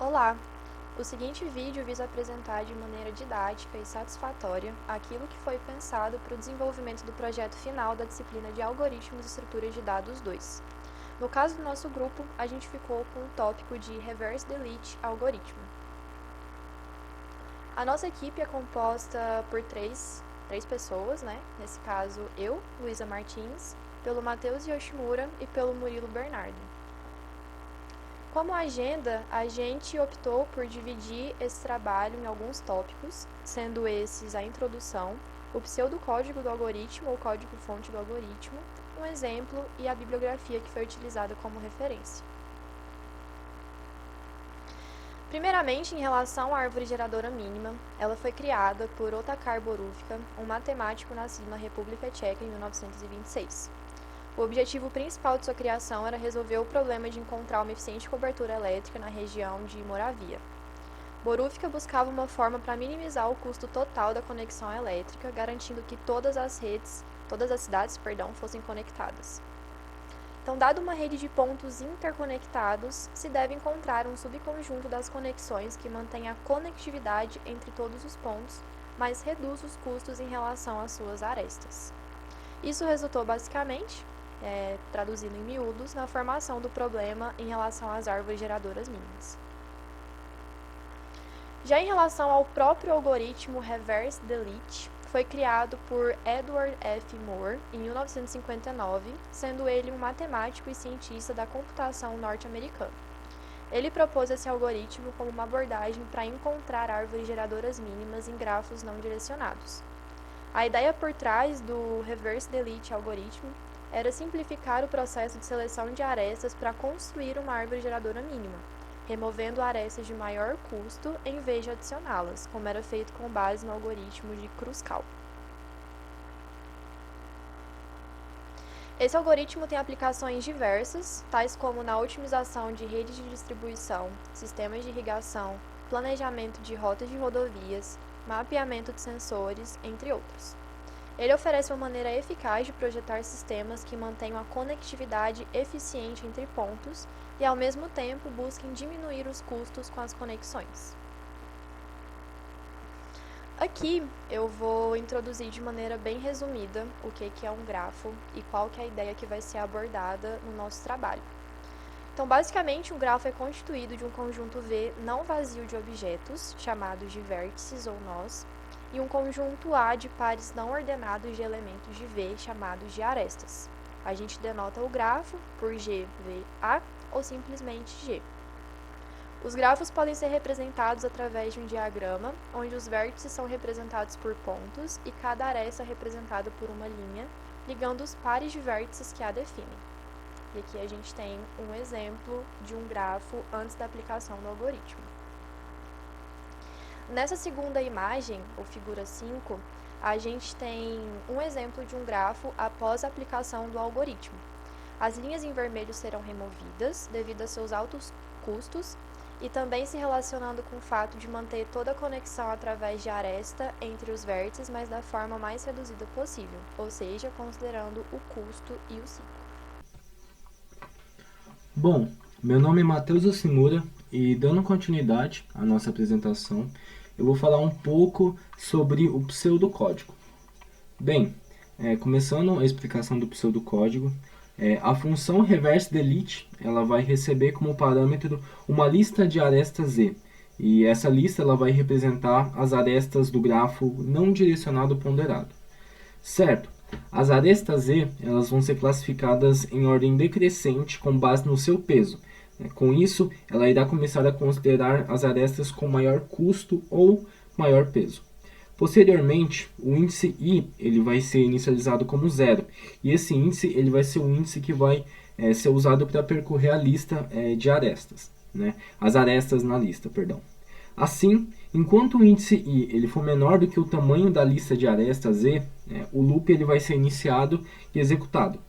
Olá! O seguinte vídeo visa apresentar de maneira didática e satisfatória aquilo que foi pensado para o desenvolvimento do projeto final da disciplina de Algoritmos e Estruturas de Dados 2. No caso do nosso grupo, a gente ficou com o tópico de Reverse Delete Algoritmo. A nossa equipe é composta por três pessoas, né? Nesse caso, eu, Luísa Martins, pelo Matheus Yoshimura e pelo Murilo Bernardo. Como agenda, a gente optou por dividir esse trabalho em alguns tópicos, sendo esses a introdução, o pseudocódigo do algoritmo ou código-fonte do algoritmo, um exemplo e a bibliografia que foi utilizada como referência. Primeiramente, em relação à árvore geradora mínima, ela foi criada por Otakar Borufka, um matemático nascido na República Tcheca em 1926. O objetivo principal de sua criação era resolver o problema de encontrar uma eficiente cobertura elétrica na região de Moravia. Borufka buscava uma forma para minimizar o custo total da conexão elétrica, garantindo que todas as cidades, fossem conectadas. Então, dado uma rede de pontos interconectados, se deve encontrar um subconjunto das conexões que mantém a conectividade entre todos os pontos, mas reduz os custos em relação às suas arestas. Isso resultou basicamente, traduzindo em miúdos, na formação do problema em relação às árvores geradoras mínimas. Já em relação ao próprio algoritmo Reverse Delete, foi criado por Edward F. Moore em 1959, sendo ele um matemático e cientista da computação norte-americano. Ele propôs esse algoritmo como uma abordagem para encontrar árvores geradoras mínimas em grafos não direcionados. A ideia por trás do Reverse Delete algoritmo era simplificar o processo de seleção de arestas para construir uma árvore geradora mínima, removendo arestas de maior custo em vez de adicioná-las, como era feito com base no algoritmo de Kruskal. Esse algoritmo tem aplicações diversas, tais como na otimização de redes de distribuição, sistemas de irrigação, planejamento de rotas de rodovias, mapeamento de sensores, entre outros. Ele oferece uma maneira eficaz de projetar sistemas que mantenham a conectividade eficiente entre pontos e, ao mesmo tempo, busquem diminuir os custos com as conexões. Aqui eu vou introduzir de maneira bem resumida o que é um grafo e qual que é a ideia que vai ser abordada no nosso trabalho. Então, basicamente, um grafo é constituído de um conjunto V não vazio de objetos, chamados de vértices ou nós, e um conjunto A de pares não ordenados de elementos de V, chamados de arestas. A gente denota o grafo por GVA ou simplesmente G. Os grafos podem ser representados através de um diagrama, onde os vértices são representados por pontos e cada aresta é representada por uma linha, ligando os pares de vértices que a definem. E aqui a gente tem um exemplo de um grafo antes da aplicação do algoritmo. Nessa segunda imagem, ou figura 5, a gente tem um exemplo de um grafo após a aplicação do algoritmo. As linhas em vermelho serão removidas devido a seus altos custos e também se relacionando com o fato de manter toda a conexão através de aresta entre os vértices, mas da forma mais reduzida possível, ou seja, considerando o custo e o ciclo. Bom, meu nome é Matheus Yoshimura e, dando continuidade à nossa apresentação, eu vou falar um pouco sobre o pseudocódigo. Bem, começando a explicação do pseudocódigo, a função reverse delete ela vai receber como parâmetro uma lista de arestas Z, e essa lista ela vai representar as arestas do grafo não direcionado ponderado. Certo? As arestas Z elas vão ser classificadas em ordem decrescente com base no seu peso. Com isso, ela irá começar a considerar as arestas com maior custo ou maior peso. Posteriormente, o índice I ele vai ser inicializado como zero, e esse índice ele vai ser o índice que vai ser usado para percorrer a lista de arestas, né? As arestas na lista, perdão. Assim, enquanto o índice I ele for menor do que o tamanho da lista de arestas Z, o loop ele vai ser iniciado e executado.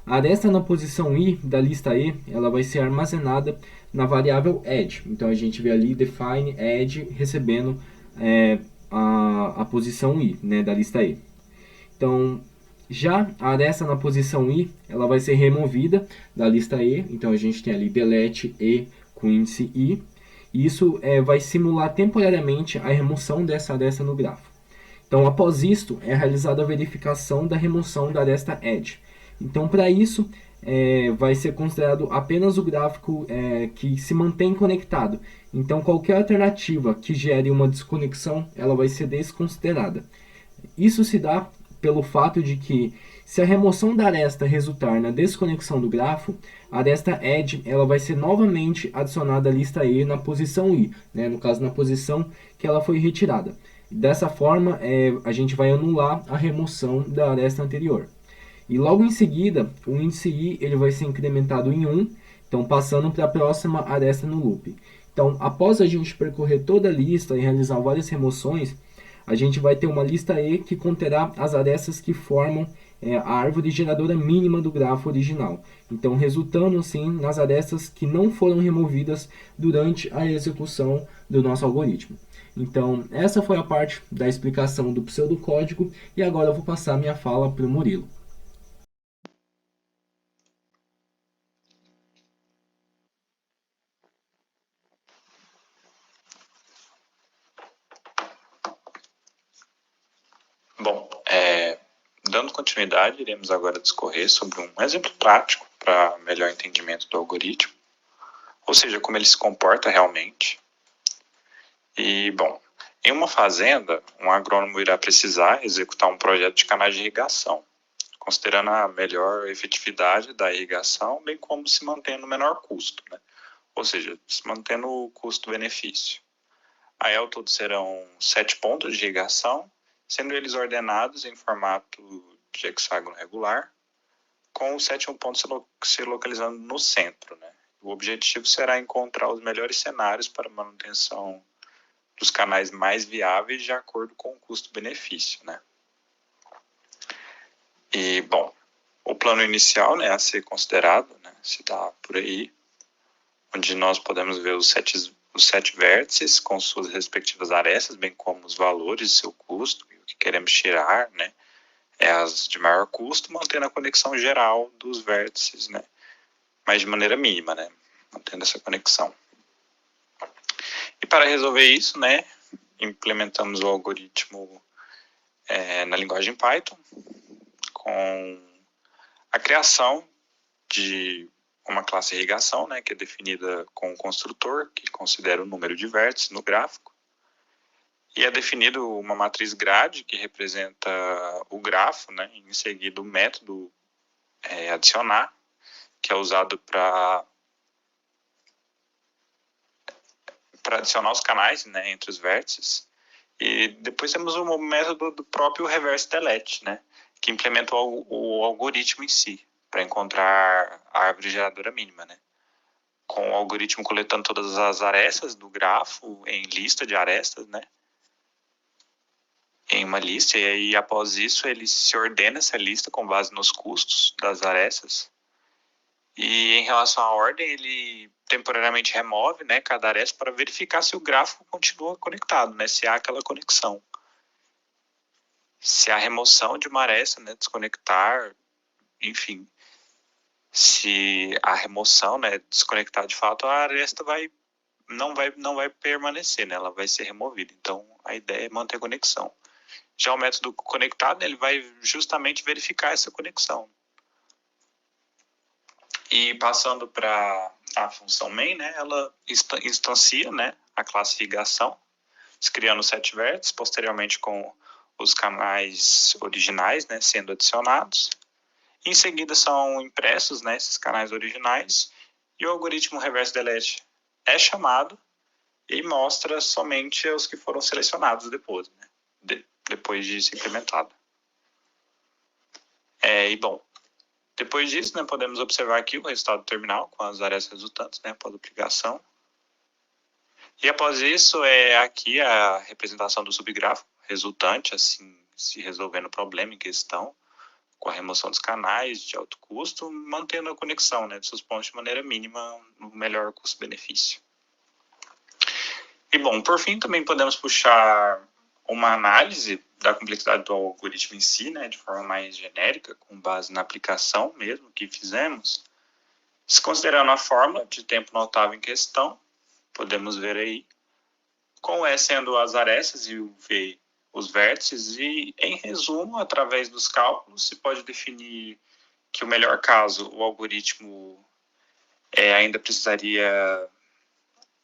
A aresta na posição I da lista E ela vai ser armazenada na variável add. Então a gente vê ali define add recebendo a posição I, né, da lista E. Então, já a aresta na posição I ela vai ser removida da lista E. Então a gente tem ali delete E com índice I. E isso vai simular temporariamente a remoção dessa aresta no grafo. Então, após isto, é realizada a verificação da remoção da aresta edge. Então, para isso, vai ser considerado apenas o gráfico que se mantém conectado. Então, qualquer alternativa que gere uma desconexão, ela vai ser desconsiderada. Isso se dá pelo fato de que, se a remoção da aresta resultar na desconexão do grafo, a aresta edge ela vai ser novamente adicionada à lista E na posição I, né? No caso, na posição que ela foi retirada. Dessa forma, a gente vai anular a remoção da aresta anterior. E logo em seguida, o índice I ele vai ser incrementado em 1, então passando para a próxima aresta no loop. Então, após a gente percorrer toda a lista e realizar várias remoções, a gente vai ter uma lista E que conterá as arestas que formam a árvore geradora mínima do grafo original. Então, resultando assim nas arestas que não foram removidas durante a execução do nosso algoritmo. Então, essa foi a parte da explicação do pseudocódigo e agora eu vou passar minha fala para o Murilo. Bom, dando continuidade, iremos agora discorrer sobre um exemplo prático para melhor entendimento do algoritmo, ou seja, como ele se comporta realmente. E, bom, em uma fazenda, um agrônomo irá precisar executar um projeto de canais de irrigação, considerando a melhor efetividade da irrigação, bem como se mantendo o menor custo, né? Ou seja, se mantendo o custo-benefício. Aí, ao todo, serão 7 pontos de irrigação, sendo eles ordenados em formato de hexágono regular, com o sétimo ponto se localizando no centro, né? O objetivo será encontrar os melhores cenários para manutenção dos canais mais viáveis de acordo com o custo-benefício, né? E, bom, o plano inicial, né, a ser considerado, né, se dá por aí, onde nós podemos ver os sete vértices com suas respectivas arestas, bem como os valores de seu custo e o que queremos tirar, né, as de maior custo, mantendo a conexão geral dos vértices, né, mas de maneira mínima, né, mantendo essa conexão. E para resolver isso, né, implementamos o algoritmo na linguagem Python, com a criação de uma classe irrigação, né, que é definida com o construtor, que considera o número de vértices no gráfico, e é definido uma matriz grade, que representa o grafo, né, em seguida o método adicionar, que é usado para adicionar os canais, né, entre os vértices. E depois temos o método do próprio reverse delete, né, que implementa o algoritmo em si, para encontrar a árvore geradora mínima, né, com o algoritmo coletando todas as arestas do grafo em lista de arestas, né, em uma lista, e aí após isso ele se ordena essa lista com base nos custos das arestas. E em relação à ordem, ele temporariamente remove, né, cada aresta para verificar se o gráfico continua conectado, né, se há aquela conexão. Se há remoção de uma aresta, né, desconectar, enfim. Se a remoção, né, desconectar de fato, a aresta não vai permanecer, né, ela vai ser removida. Então, a ideia é manter a conexão. Já o método conectado, ele vai justamente verificar essa conexão. E passando para a função main, né, ela instancia, né, a classe irrigação, criando 7 vértices, posteriormente com os canais originais, né, sendo adicionados. Em seguida são impressos, né, esses canais originais, e o algoritmo reverse delete é chamado e mostra somente os que foram selecionados depois, né, depois de ser implementado. E bom, depois disso, né, podemos observar aqui o resultado terminal com as arestas resultantes, né, após duplicação. E após isso, aqui a representação do subgráfico resultante, assim, se resolvendo o problema em questão, com a remoção dos canais de alto custo, mantendo a conexão, né, de seus pontos de maneira mínima, no melhor custo-benefício. E bom, por fim, também podemos puxar uma análise da complexidade do algoritmo em si, né, de forma mais genérica, com base na aplicação mesmo que fizemos, se considerando a fórmula de tempo notável em questão, podemos ver aí, com o E sendo as arestas e o V os vértices, e em resumo, através dos cálculos, se pode definir que o melhor caso, o algoritmo ainda precisaria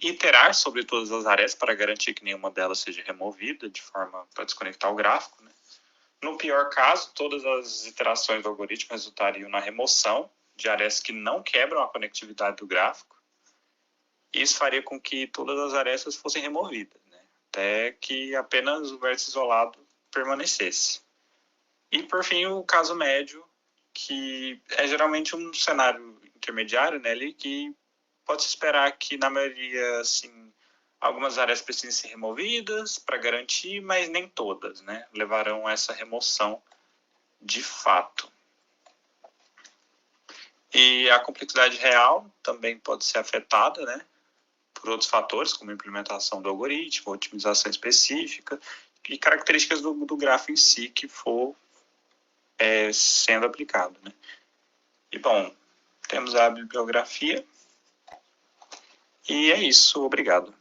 iterar sobre todas as arestas para garantir que nenhuma delas seja removida, de forma para desconectar o gráfico, né? No pior caso, todas as iterações do algoritmo resultariam na remoção de arestas que não quebram a conectividade do gráfico. Isso faria com que todas as arestas fossem removidas, né? Até que apenas o vértice isolado permanecesse. E, por fim, o caso médio, que é geralmente um cenário intermediário, né, ali, que pode-se esperar que, na maioria, assim, algumas áreas precisem ser removidas para garantir, mas nem todas, né, levarão a essa remoção de fato. E a complexidade real também pode ser afetada, né, por outros fatores, como a implementação do algoritmo, otimização específica e características do grafo em si que for sendo aplicado, né. E, bom, temos a bibliografia. E é isso, obrigado.